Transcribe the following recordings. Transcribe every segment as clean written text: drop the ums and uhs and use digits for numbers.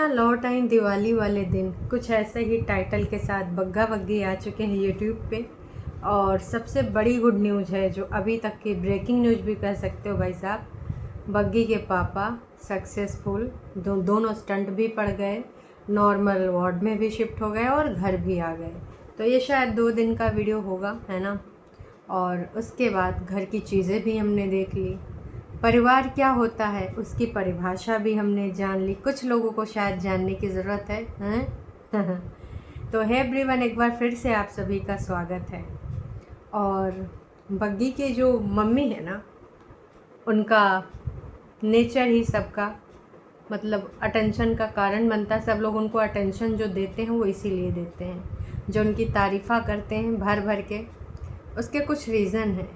लौट आई दिवाली वाले दिन, कुछ ऐसे ही टाइटल के साथ बग्गा बग्गी आ चुके हैं यूट्यूब पे। और सबसे बड़ी गुड न्यूज़ है, जो अभी तक की ब्रेकिंग न्यूज़ भी कह सकते हो भाई साहब, बग्गी के पापा सक्सेसफुल दोनों स्टंट भी पड़ गए, नॉर्मल वार्ड में भी शिफ्ट हो गए और घर भी आ गए। तो ये शायद 2 दिन का वीडियो होगा, है ना। और उसके बाद घर की चीज़ें भी हमने देख ली, परिवार क्या होता है उसकी परिभाषा भी हमने जान ली। कुछ लोगों को शायद जानने की ज़रूरत है, हैं? तो है एवरीवन, एक बार फिर से आप सभी का स्वागत है। और बग्गी के जो मम्मी है ना, उनका नेचर ही सबका मतलब अटेंशन का कारण बनता है। सब लोग उनको अटेंशन जो देते हैं वो इसीलिए देते हैं, जो उनकी तारीफ़ा करते हैं भर भर के, उसके कुछ रीज़न हैं।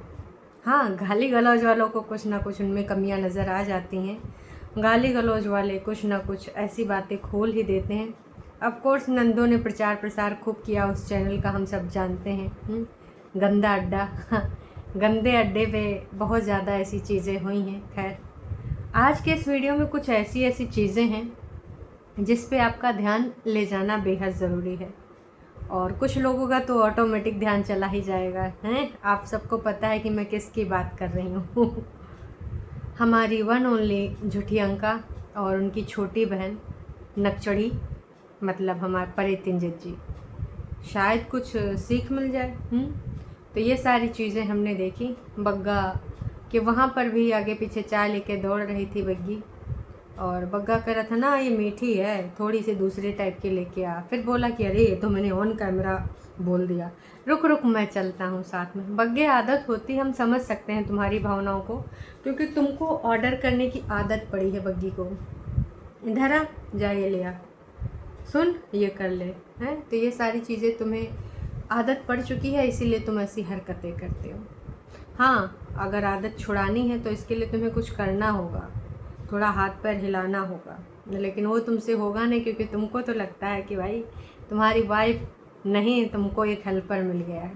हाँ, गाली गलौज वालों को कुछ ना कुछ उनमें कमियां नज़र आ जाती हैं। गाली गलौज वाले कुछ ना कुछ ऐसी बातें खोल ही देते हैं। ऑफ कोर्स नंदों ने प्रचार प्रसार खूब किया उस चैनल का, हम सब जानते हैं। गंदा अड्डा गंदे अड्डे पे बहुत ज़्यादा ऐसी चीज़ें हुई हैं। खैर, आज के इस वीडियो में कुछ ऐसी ऐसी चीज़ें हैं जिस पे आपका ध्यान ले जाना बेहद ज़रूरी है। और कुछ लोगों का तो ऑटोमेटिक ध्यान चला ही जाएगा, हैं। आप सबको पता है कि मैं किसकी बात कर रही हूँ। हमारी वन ओनली झुठियंका और उनकी छोटी बहन नकचड़ी, मतलब हमारे परितिंजत जी। शायद कुछ सीख मिल जाए। तो ये सारी चीज़ें हमने देखी। बग्गा कि वहाँ पर भी आगे पीछे चाय लेके दौड़ रही थी बग्गी, और बग्गा कह रहा था ना ये मीठी है, थोड़ी सी दूसरे टाइप की लेके आ। फिर बोला कि अरे ये तो मैंने ऑन कैमरा बोल दिया, रुक रुक मैं चलता हूँ साथ में। बग्गे, आदत होती, हम समझ सकते हैं तुम्हारी भावनाओं को, क्योंकि तुमको ऑर्डर करने की आदत पड़ी है बग्गी को। इधर आ, जा ये ले आ, सुन ये कर ले, हैं। तो ये सारी चीज़ें तुम्हें आदत पड़ चुकी है, इसीलिए तुम ऐसी हरकतें करते हो। हाँ, अगर आदत छुड़ानी है तो इसके लिए तुम्हें कुछ करना होगा, थोड़ा हाथ पैर हिलाना होगा, लेकिन वो तुमसे होगा नहीं, क्योंकि तुमको तो लगता है कि भाई तुम्हारी वाइफ नहीं, तुमको एक हेल्पर मिल गया है।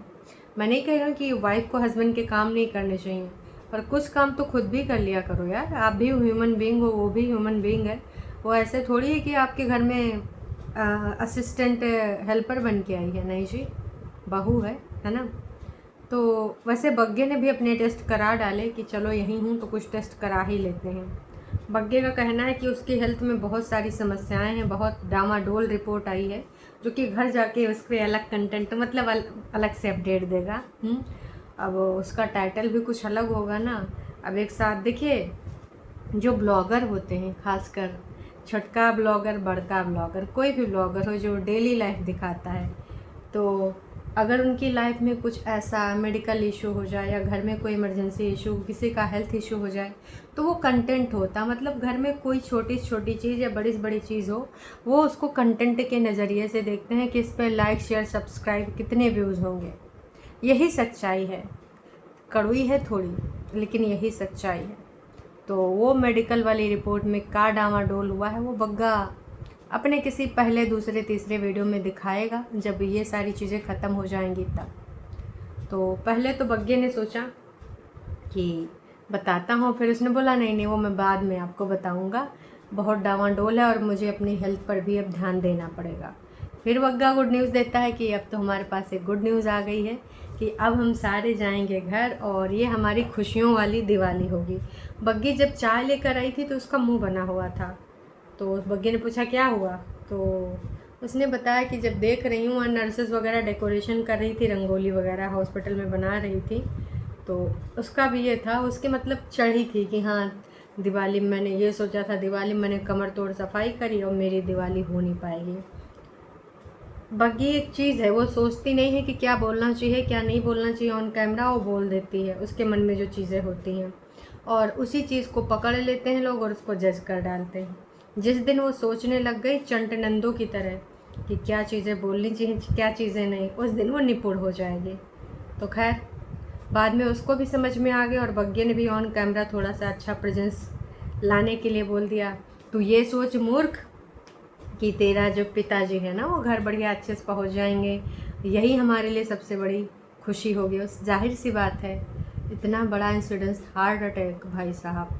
मैं नहीं कह रहा कि वाइफ को हस्बैंड के काम नहीं करने चाहिए, पर कुछ काम तो खुद भी कर लिया करो यार। आप भी ह्यूमन बीइंग हो, वो भी ह्यूमन बीइंग है। वो ऐसे थोड़ी है कि आपके घर में असिस्टेंट हेल्पर बन के आई है, नहीं जी, बहू है ना। तो वैसे बग्गे ने भी अपने टेस्ट करा डाले कि चलो यहीं हूँ तो कुछ टेस्ट करा ही लेते हैं। बग्गे का कहना है कि उसकी हेल्थ में बहुत सारी समस्याएं हैं, बहुत डामाडोल रिपोर्ट आई है, जो कि घर जाके उस पर अलग कंटेंट मतलब अलग से अपडेट देगा। अब उसका टाइटल भी कुछ अलग होगा ना। अब एक साथ देखिए, जो ब्लॉगर होते हैं, खासकर छोटका ब्लॉगर, बड़का ब्लॉगर, कोई भी ब्लॉगर हो जो डेली लाइफ दिखाता है, तो अगर उनकी लाइफ में कुछ ऐसा मेडिकल इशू हो जाए या घर में कोई इमरजेंसी इशू, किसी का हेल्थ इशू हो जाए, तो वो कंटेंट होता, मतलब घर में कोई छोटी से छोटी चीज़ या बड़ी से बड़ी चीज़ हो, वो उसको कंटेंट के नज़रिए से देखते हैं कि इस पर लाइक शेयर सब्सक्राइब कितने व्यूज़ होंगे। यही सच्चाई है, कड़वी है थोड़ी, लेकिन यही सच्चाई है। तो वो मेडिकल वाली रिपोर्ट में का डामाडोल हुआ है, वो बग्गा अपने किसी पहले दूसरे तीसरे वीडियो में दिखाएगा, जब ये सारी चीज़ें ख़त्म हो जाएंगी तब। तो पहले तो बग्गे ने सोचा कि बताता हूँ, फिर उसने बोला नहीं नहीं, वो मैं बाद में आपको बताऊँगा, बहुत डामाडोल है और मुझे अपनी हेल्थ पर भी अब ध्यान देना पड़ेगा। फिर बग्गा गुड न्यूज़ देता है कि अब तो हमारे पास एक गुड न्यूज़ आ गई है कि अब हम सारे जाएंगे घर और ये हमारी खुशियों वाली दिवाली होगी। बग्गी जब चाय लेकर आई थी तो उसका मुंह बना हुआ था, तो उस बग्गे ने पूछा क्या हुआ, तो उसने बताया कि जब देख रही हूँ नर्सेस वगैरह डेकोरेशन कर रही थी, रंगोली वगैरह हॉस्पिटल में बना रही थी, तो उसका भी ये था, उसकी मतलब चढ़ी थी कि हाँ दिवाली में मैंने ये सोचा था, दिवाली में मैंने कमर तोड़ सफाई करी और मेरी दिवाली हो नहीं पाएगी। बग्गी एक चीज़ है, वो सोचती नहीं है कि क्या बोलना चाहिए क्या नहीं बोलना चाहिए ऑन कैमरा, वो बोल देती है उसके मन में जो चीज़ें होती हैं, और उसी चीज़ को पकड़ लेते हैं लोग और उसको जज कर डालते हैं। जिस दिन वो सोचने लग गई चंट नंदों की तरह कि क्या चीज़ें बोलनी चाहिए क्या चीज़ें नहीं, उस दिन वो निपुण हो जाएगी। तो खैर, बाद में उसको भी समझ में आ गया और बग्गे ने भी ऑन कैमरा थोड़ा सा अच्छा प्रेजेंस लाने के लिए बोल दिया, तू ये सोच मूर्ख कि तेरा जो पिताजी है ना वो घर बढ़िया अच्छे से पहुंच जाएंगे, यही हमारे लिए सबसे बड़ी खुशी होगी। उस जाहिर सी बात है, इतना बड़ा इंसिडेंस, हार्ट अटैक, भाई साहब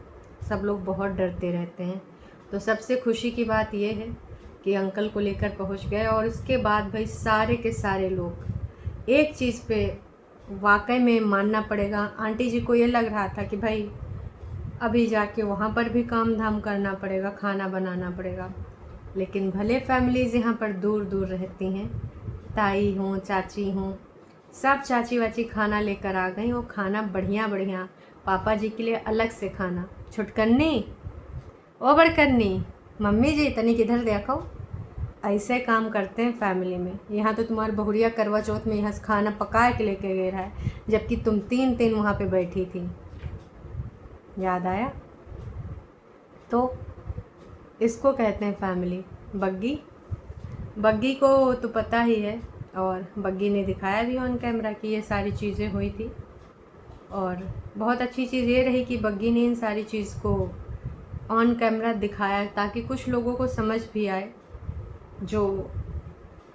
सब लोग बहुत डरते रहते हैं। तो सबसे खुशी की बात यह है कि अंकल को लेकर पहुंच गए। और उसके बाद भाई सारे के सारे लोग एक चीज़ पे वाकई में मानना पड़ेगा, आंटी जी को ये लग रहा था कि भाई अभी जाके वहाँ पर भी काम धाम करना पड़ेगा, खाना बनाना पड़ेगा। लेकिन भले फैमिलीज़ यहाँ पर दूर दूर रहती हैं, ताई हों चाची हों, सब चाची वाची खाना लेकर आ गई। वो खाना बढ़िया बढ़िया, पापा जी के लिए अलग से खाना। छुटकन्नी ओ बड़कन्नी, मम्मी जी तनी किधर देखो। ऐसे काम करते हैं फैमिली में। यहाँ तो तुम्हारी बहुरिया करवा चौथ में यहाँ से खाना पका के लेके गए रहा है, जबकि तुम 3 दिन वहाँ पे बैठी थी। याद आया? तो इसको कहते हैं फैमिली। बग्गी बग्गी को तो पता ही है, और बग्गी ने दिखाया भी ऑन कैमरा कि ये सारी चीज़ें हुई थी। और बहुत अच्छी चीज़ ये रही कि बग्गी ने इन सारी चीज़ को ऑन कैमरा दिखाया, ताकि कुछ लोगों को समझ भी आए जो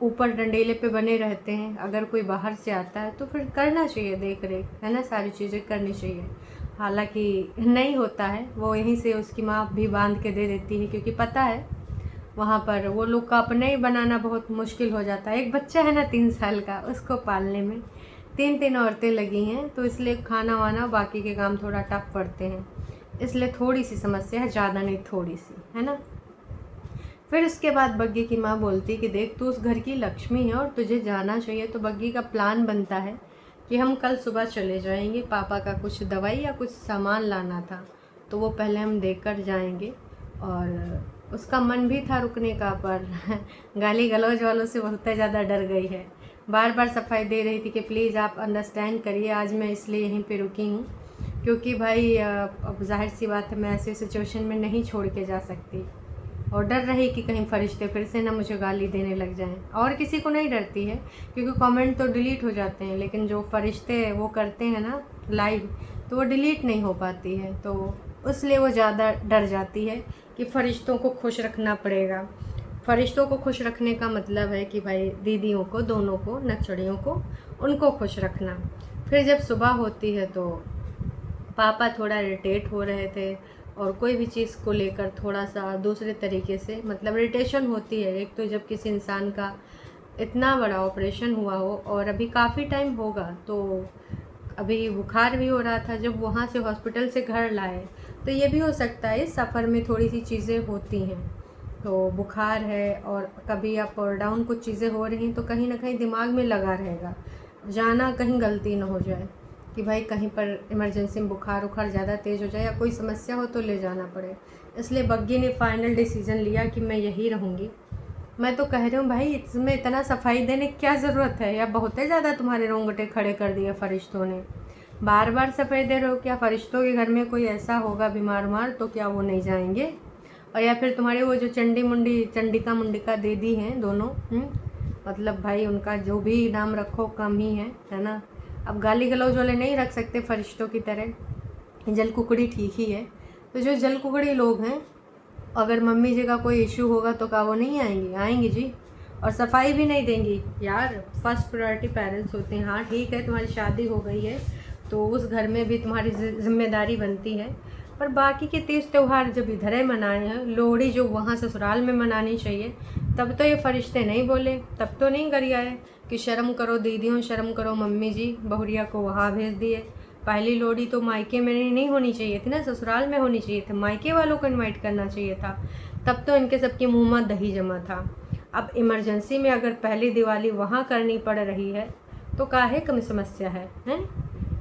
ऊपर डंडेले पे बने रहते हैं। अगर कोई बाहर से आता है तो फिर करना चाहिए देख रेख, है ना, सारी चीज़ें करनी चाहिए। हालांकि नहीं होता है, वो यहीं से उसकी माँ भी बांध के दे देती है, क्योंकि पता है वहाँ पर वो लोग का अपने ही बनाना बहुत मुश्किल हो जाता है। एक बच्चा है ना 3 साल का, उसको पालने में 3 औरतें लगी हैं, तो इसलिए खाना वाना बाकी के काम थोड़ा टफ पड़ते हैं। इसलिए थोड़ी सी समस्या है, ज़्यादा नहीं, थोड़ी सी, है ना। फिर उसके बाद बग्गी की माँ बोलती कि देख तू उस घर की लक्ष्मी है और तुझे जाना चाहिए। तो बग्गी का प्लान बनता है कि हम कल सुबह चले जाएंगे, पापा का कुछ दवाई या कुछ सामान लाना था, तो वो पहले हम देकर जाएंगे। और उसका मन भी था रुकने का, पर गाली गलौज वालों से बहुत ज़्यादा डर गई है। बार बार सफाई दे रही थी कि प्लीज़ आप अंडरस्टैंड करिए, आज मैं इसलिए यहीं पे रुकी हूँ, क्योंकि भाई अब जाहिर सी बात है मैं ऐसे सिचुएशन में नहीं छोड़ के जा सकती। और डर रही कि कहीं फरिश्ते फिर से ना मुझे गाली देने लग जाएं। और किसी को नहीं डरती है, क्योंकि कमेंट तो डिलीट हो जाते हैं, लेकिन जो फरिश्ते वो करते हैं ना लाइव, तो वो डिलीट नहीं हो पाती है, तो इसलिए वो ज़्यादा डर जाती है कि फरिश्तों को खुश रखना पड़ेगा। फरिश्तों को खुश रखने का मतलब है कि भाई दीदियों को, दोनों को, नक्सड़ियों को, उनको खुश रखना। फिर जब सुबह होती है तो पापा थोड़ा इरिटेट हो रहे थे, और कोई भी चीज़ को लेकर थोड़ा सा दूसरे तरीके से, मतलब इरिटेशन होती है। एक तो जब किसी इंसान का इतना बड़ा ऑपरेशन हुआ हो, और अभी काफ़ी टाइम होगा, तो अभी बुखार भी हो रहा था, जब वहाँ से हॉस्पिटल से घर लाए, तो ये भी हो सकता है इस सफ़र में थोड़ी सी चीज़ें होती हैं। तो बुखार है और कभी अप और डाउन कुछ चीज़ें हो रही हैं, तो कहीं ना कहीं दिमाग में लगा रहेगा, जाना कहीं गलती ना हो जाए कि भाई कहीं पर इमरजेंसी में बुखार उखार ज़्यादा तेज़ हो जाए या कोई समस्या हो तो ले जाना पड़े। इसलिए बग्गी ने फाइनल डिसीज़न लिया कि मैं यहीं रहूँगी। मैं तो कह रही हूँ भाई इसमें इतना सफाई देने की क्या ज़रूरत है, या बहुत ही ज़्यादा तुम्हारे रोंगटे खड़े कर दिए फरिश्तों ने। बार बार सफाई दे रहे हो, क्या फरिश्तों के घर में कोई ऐसा होगा बीमार उमार तो क्या वो नहीं जाएंगे? और या फिर तुम्हारे वो जो चंडिका मुंडिका दीदी हैं दोनों, मतलब भाई उनका जो भी नाम रखो कम ही है ना। अब गाली गलौज वाले नहीं रख सकते फरिश्तों की तरह, जल कुकड़ी ठीक ही है। तो जो जल कुकड़ी लोग हैं, अगर मम्मी जी का कोई इशू होगा तो क्या वो नहीं आएंगी? आएंगी जी, और सफाई भी नहीं देंगी। यार फर्स्ट प्रायोरिटी पेरेंट्स होते हैं। हाँ ठीक है तुम्हारी शादी हो गई है तो उस घर में भी तुम्हारी जिम्मेदारी बनती है, पर बाकी के तीज त्यौहार जब इधर ही मनाए हैं, लोहड़ी जो वहाँ ससुराल में मनानी चाहिए, तब तो ये फरिश्ते नहीं बोले, तब तो नहीं गरियाए कि शर्म करो दीदियों, शर्म करो मम्मी जी, बहुरिया को वहाँ भेज दिए। पहली लोहड़ी तो मायके में नहीं होनी चाहिए थी ना, ससुराल में होनी चाहिए थी, मायके वालों को इनवाइट करना चाहिए था, तब तो इनके सबके मुँह में दही जमा था। अब इमरजेंसी में अगर पहली दिवाली वहाँ करनी पड़ रही है तो काहे कम समस्या है, हैं?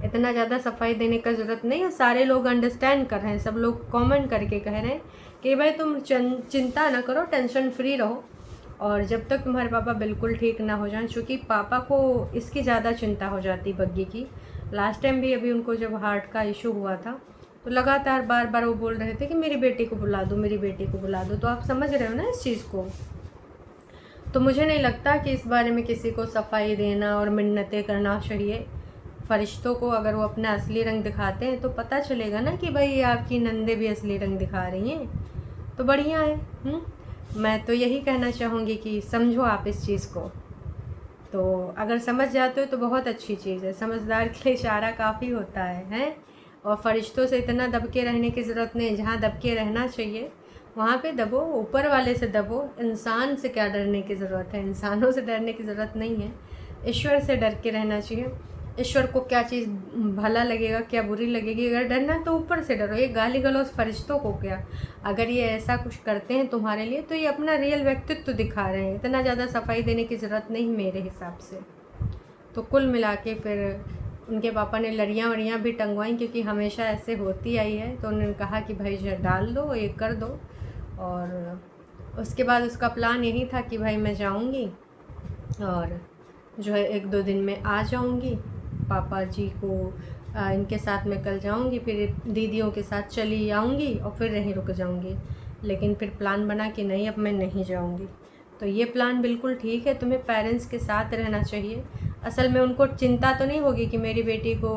इतना ज़्यादा सफाई देने का ज़रूरत नहीं है। सारे लोग अंडरस्टैंड कर रहे हैं, सब लोग कमेंट करके कह रहे हैं कि भाई तुम चिंता ना करो, टेंशन फ्री रहो, और जब तक तुम्हारे पापा बिल्कुल ठीक ना हो जाएं, क्योंकि पापा को इसकी ज़्यादा चिंता हो जाती बग्गी की। लास्ट टाइम भी अभी उनको जब हार्ट का इशू हुआ था तो लगातार बार बार वो बोल रहे थे कि मेरी बेटी को बुला दो, मेरी बेटी को बुला दो। तो आप समझ रहे हो ना इस चीज़ को। तो मुझे नहीं लगता कि इस बारे में किसी को सफाई देना और मिन्नतें करना चाहिए। फरिश्तों को अगर वो अपना असली रंग दिखाते हैं तो पता चलेगा ना कि भाई आपकी नंदे भी असली रंग दिखा रही हैं, तो बढ़िया है। मैं तो यही कहना चाहूँगी कि समझो आप इस चीज़ को, तो अगर समझ जाते हो तो बहुत अच्छी चीज़ है। समझदार के लिए इशारा काफ़ी होता है। और फरिश्तों से इतना दबके रहने की ज़रूरत नहीं, जहाँ दबके रहना चाहिए वहाँ पे दबो, ऊपर वाले से दबो। इंसान से क्या डरने की ज़रूरत है, इंसानों से डरने की ज़रूरत नहीं है। ईश्वर से डर के रहना चाहिए। ईश्वर को क्या चीज़ भला लगेगा, क्या बुरी लगेगी, अगर डरना है तो ऊपर से डरो। ये गाली गलौज फरिश्तों को क्या, अगर ये ऐसा कुछ करते हैं तुम्हारे लिए तो ये अपना रियल व्यक्तित्व तो दिखा रहे हैं। इतना ज़्यादा सफाई देने की ज़रूरत नहीं मेरे हिसाब से। तो कुल मिला के फिर उनके पापा ने लड़ियाँ वड़ियाँ भी टंगवाई, क्योंकि हमेशा ऐसे होती आई है। तो उन्होंने कहा कि भाई जो डाल दो, ये कर दो। और उसके बाद उसका प्लान यही था कि भाई मैं जाऊंगी और जो है 1-2 दिन में आ जाऊंगी। पापा जी को इनके साथ मैं कल जाऊंगी, फिर दीदियों के साथ चली आऊंगी और फिर यहीं रुक जाऊंगी। लेकिन फिर प्लान बना कि नहीं, अब मैं नहीं जाऊंगी। तो ये प्लान बिल्कुल ठीक है, तुम्हें पेरेंट्स के साथ रहना चाहिए। असल में उनको चिंता तो नहीं होगी कि मेरी बेटी को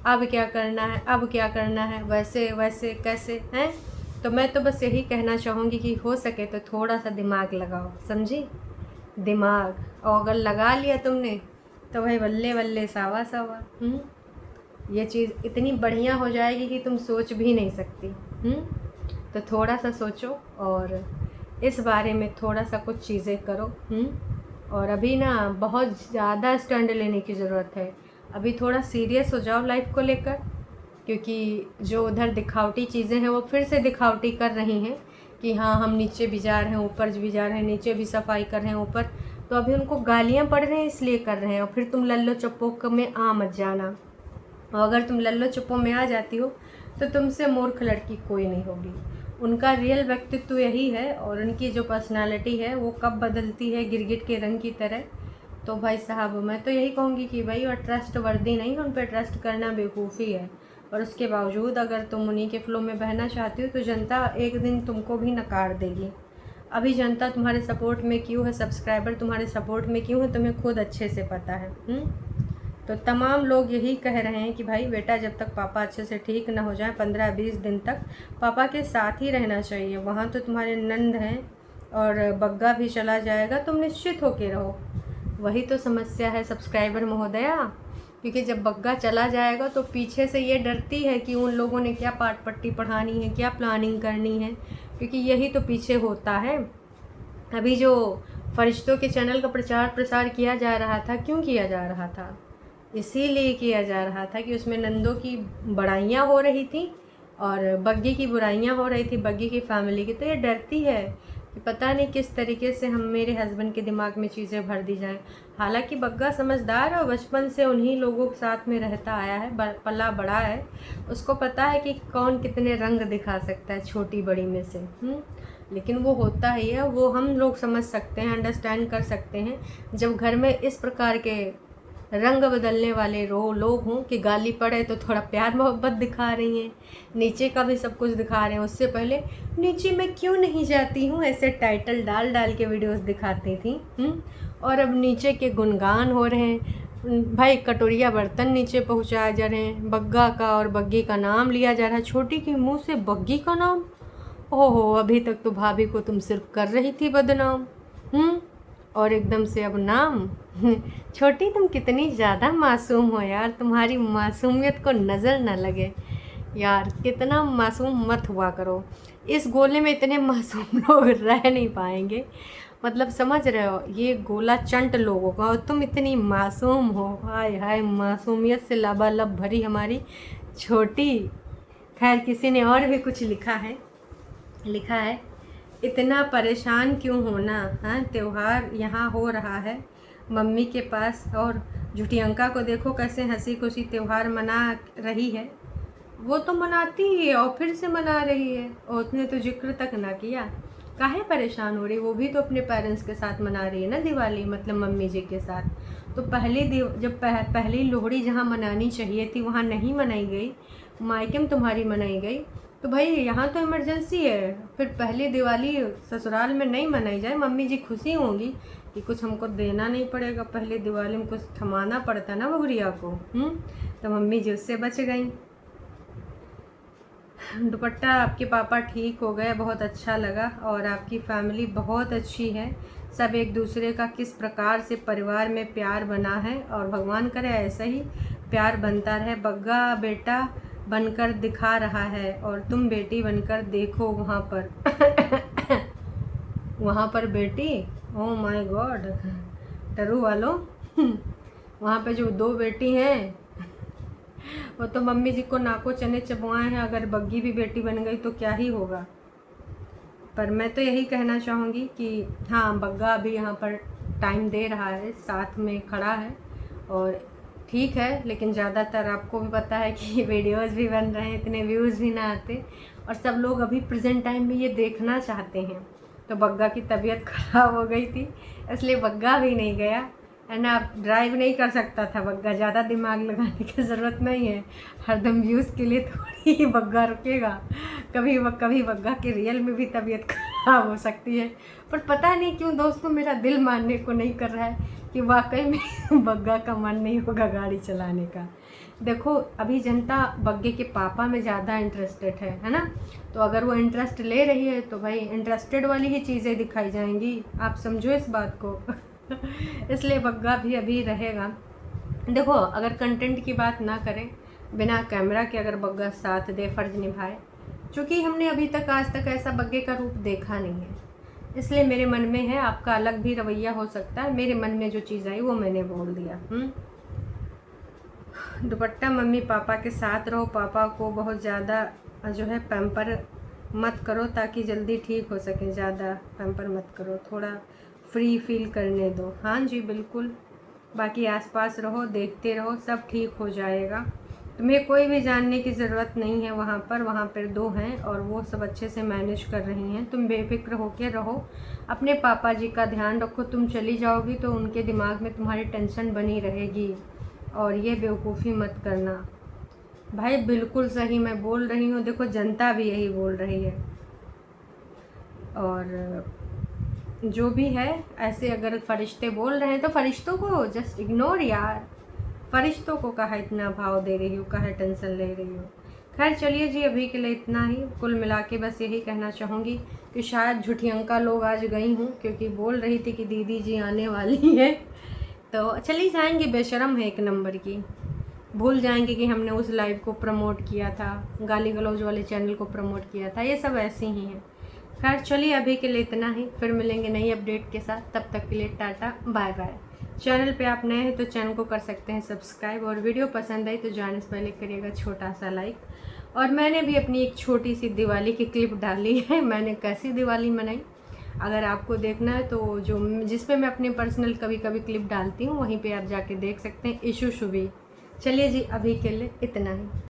अब क्या करना है, अब क्या करना है, वैसे वैसे कैसे हैं। तो मैं तो बस यही कहना चाहूँगी कि हो सके तो थोड़ा सा दिमाग लगाओ, समझी, दिमाग। और अगर लगा लिया तुमने तो भाई बल्ले बल्ले सावा सावा। ये चीज़ इतनी बढ़िया हो जाएगी कि तुम सोच भी नहीं सकती। तो थोड़ा सा सोचो और इस बारे में थोड़ा सा कुछ चीज़ें करो। और अभी ना बहुत ज़्यादा स्टैंड लेने की ज़रूरत है। अभी थोड़ा सीरियस हो जाओ लाइफ को लेकर, क्योंकि जो उधर दिखावटी चीज़ें हैं वो फिर से दिखावटी कर रही हैं कि हाँ हम नीचे भी जा रहे हैं, ऊपर भी जा रहे हैं, नीचे भी सफाई कर रहे हैं, ऊपर। तो अभी उनको गालियाँ पड़ रही हैं इसलिए कर रहे हैं। और फिर तुम लल्लो चप्पो में आ मत जाना। और अगर तुम लल्लो चप्पो में आ जाती हो तो तुमसे मूर्ख लड़की कोई नहीं होगी। उनका रियल व्यक्तित्व यही है, और उनकी जो पर्सनालिटी है वो कब बदलती है गिरगिट के रंग की तरह। तो भाई साहब मैं तो यही कहूँगी कि भाई और ट्रस्ट वर्दी नहीं, उन पर ट्रस्ट करना बेवकूफ़ी है। और उसके बावजूद अगर तुम उन्हीं के फ्लो में बहना चाहती हो तो जनता एक दिन तुमको भी नकार देगी। अभी जनता तुम्हारे सपोर्ट में क्यों है, सब्सक्राइबर तुम्हारे सपोर्ट में क्यों है, तुम्हें खुद अच्छे से पता है। तो तमाम लोग यही कह रहे हैं कि भाई बेटा जब तक पापा अच्छे से ठीक ना हो जाए 15-20 दिन तक पापा के साथ ही रहना चाहिए। वहाँ तो तुम्हारे नंद हैं और बग्गा भी चला जाएगा, तुम निश्चित होके रहो। वही तो समस्या है सब्सक्राइबर महोदया, क्योंकि जब बग्गा चला जाएगा तो पीछे से ये डरती है कि उन लोगों ने क्या पाठ पट्टी पढ़ानी है, क्या प्लानिंग करनी है, क्योंकि यही तो पीछे होता है। अभी जो फरिश्तों के चैनल का प्रचार प्रसार किया जा रहा था, क्यों किया जा रहा था, इसीलिए किया जा रहा था कि उसमें नंदों की बड़ाइयाँ हो रही थी और बग्गी की बुराइयाँ हो रही थी, बग्गी की फैमिली की। तो ये डरती है कि पता नहीं किस तरीके से हम मेरे हस्बैंड के दिमाग में चीज़ें भर दी जाएं। हालांकि बग्गा समझदार है और बचपन से उन्हीं लोगों के साथ में रहता आया है, पला बड़ा है, उसको पता है कि कौन कितने रंग दिखा सकता है छोटी बड़ी में से। लेकिन वो होता ही है, वो हम लोग समझ सकते हैं, अंडरस्टैंड कर सकते हैं जब घर में इस प्रकार के रंग बदलने वाले लोग हों कि गाली पड़े तो थोड़ा प्यार मोहब्बत दिखा रही हैं, नीचे का भी सब कुछ दिखा रहे हैं। उससे पहले नीचे मैं क्यों नहीं जाती हूँ ऐसे टाइटल डाल डाल के वीडियोस दिखाती थी। और अब नीचे के गुणगान हो रहे हैं। भाई कटोरिया बर्तन नीचे पहुँचाए जा रहे हैं, बग्गा का और बग्गी का नाम लिया जा रहा है। छोटी के मुँह से बग्गी का नाम, ओहो अभी तक तो भाभी को तुम सिर्फ कर रही थी बदनाम, और एकदम से अब नाम। छोटी तुम कितनी ज़्यादा मासूम हो यार, तुम्हारी मासूमियत को नज़र न लगे यार, कितना मासूम मत हुआ करो। इस गोले में इतने मासूम लोग रह नहीं पाएंगे, मतलब समझ रहे हो, ये गोला चंट लोगों का और तुम इतनी मासूम हो। हाय हाय, मासूमियत से लबालब भरी हमारी छोटी। खैर किसी ने और भी कुछ लिखा है इतना परेशान क्यों होना, हाँ त्यौहार यहाँ हो रहा है मम्मी के पास, और झूठी अंका को देखो कैसे हंसी खुशी त्यौहार मना रही है। वो तो मनाती ही है और फिर से मना रही है, और उसने तो जिक्र तक ना किया। काहे परेशान हो रही, वो भी तो अपने पेरेंट्स के साथ मना रही है ना दिवाली, मतलब मम्मी जी के साथ। तो पहली लोहड़ी जहाँ मनानी चाहिए थी वहाँ नहीं मनाई गई, मायके में तुम्हारी मनाई गई। तो भाई यहाँ तो इमरजेंसी है, फिर पहली दिवाली ससुराल में नहीं मनाई जाए। मम्मी जी खुशी होंगी कि कुछ हमको देना नहीं पड़ेगा, पहले दिवाली में कुछ थमाना पड़ता ना बहुरिया को। तो मम्मी जी उससे बच गई। दुपट्टा आपके पापा ठीक हो गए, बहुत अच्छा लगा, और आपकी फैमिली बहुत अच्छी है। सब एक दूसरे का किस प्रकार से परिवार में प्यार बना है, और भगवान करे ऐसा ही प्यार बनता रहे। बग्गा बेटा बनकर दिखा रहा है और तुम बेटी बनकर देखो वहाँ पर। वहाँ पर बेटी, ओह माय गॉड, टरू वालों, वहाँ पे जो 2 बेटी हैं वो तो मम्मी जी को नाको चने चबवाए हैं। अगर बग्गी भी बेटी बन गई तो क्या ही होगा। पर मैं तो यही कहना चाहूँगी कि हाँ, बग्गा अभी यहाँ पर टाइम दे रहा है, साथ में खड़ा है और ठीक है। लेकिन ज़्यादातर आपको भी पता है कि वीडियोज़ भी बन रहे हैं, इतने व्यूज़ भी ना आते, और सब लोग अभी प्रेजेंट टाइम में ये देखना चाहते हैं। तो बग्गा की तबीयत ख़राब हो गई थी, इसलिए बग्गा भी नहीं गया है ना। ड्राइव नहीं कर सकता था बग्गा, ज़्यादा दिमाग लगाने की ज़रूरत नहीं है। हरदम व्यूज़ के लिए थोड़ी ही बग्गा रुकेगा, कभी बग्गा की रियल में भी तबीयत ख़राब हो सकती है। पर पता नहीं क्यों दोस्तों, मेरा दिल मानने को नहीं कर रहा है कि वाकई में बग्गा का मन नहीं होगा गाड़ी चलाने का। देखो, अभी जनता बग्गे के पापा में ज़्यादा इंटरेस्टेड है ना। तो अगर वो इंटरेस्ट ले रही है तो भाई इंटरेस्टेड वाली ही चीज़ें दिखाई जाएंगी, आप समझो इस बात को। इसलिए बग्गा भी अभी रहेगा। देखो, अगर कंटेंट की बात ना करें, बिना कैमरा के अगर बग्गा साथ दे, फ़र्ज़ निभाए, क्योंकि हमने अभी तक आज तक ऐसा बग्गे का रूप देखा नहीं है, इसलिए मेरे मन में है। आपका अलग भी रवैया हो सकता है, मेरे मन में जो चीज़ आई वो मैंने बोल दिया। दुपट्टा मम्मी पापा के साथ रहो, पापा को बहुत ज़्यादा जो है पैम्पर मत करो ताकि जल्दी ठीक हो सके। ज़्यादा पैम्पर मत करो, थोड़ा फ्री फील करने दो। हाँ जी बिल्कुल, बाकी आसपास रहो, देखते रहो, सब ठीक हो जाएगा। तुम्हें कोई भी जानने की ज़रूरत नहीं है। वहाँ पर 2 हैं और वो सब अच्छे से मैनेज कर रही हैं। तुम बेफिक्र होके रहो, अपने पापा जी का ध्यान रखो। तुम चली जाओगी तो उनके दिमाग में तुम्हारी टेंशन बनी रहेगी, और ये बेवकूफ़ी मत करना। भाई बिल्कुल सही मैं बोल रही हूँ, देखो जनता भी यही बोल रही है। और जो भी है, ऐसे अगर फरिश्ते बोल रहे हैं तो फरिश्तों को जस्ट इग्नोर यार। फरिश्तों को काहे इतना भाव दे रही हो, काहे टेंशन ले रही हो। खैर चलिए जी, अभी के लिए इतना ही। कुल मिला के बस यही कहना चाहूँगी कि शायद झूठियंका लोग आज गई हूँ, क्योंकि बोल रही थी कि दीदी जी आने वाली है, तो चली जाएंगी। बेशरम है एक नंबर की, भूल जाएंगे कि हमने उस लाइव को प्रमोट किया था, गाली गलौज वाले चैनल को प्रमोट किया था। ये सब ऐसे ही हैं। खैर चलिए, अभी के लिए इतना ही, फिर मिलेंगे नई अपडेट के साथ। तब तक के लिए टाटा बाय बाय। चैनल पे आप नए हैं तो चैनल को कर सकते हैं सब्सक्राइब, और वीडियो पसंद आई तो जाने से पहले करिएगा छोटा सा लाइक। और मैंने भी अपनी एक छोटी सी दिवाली की क्लिप डाली है, मैंने कैसी दिवाली मनाई, अगर आपको देखना है तो जिस पे मैं अपने पर्सनल कभी कभी क्लिप डालती हूँ वहीं पे आप जाके देख सकते हैं। इशू शुभी। चलिए जी, अभी के लिए इतना ही।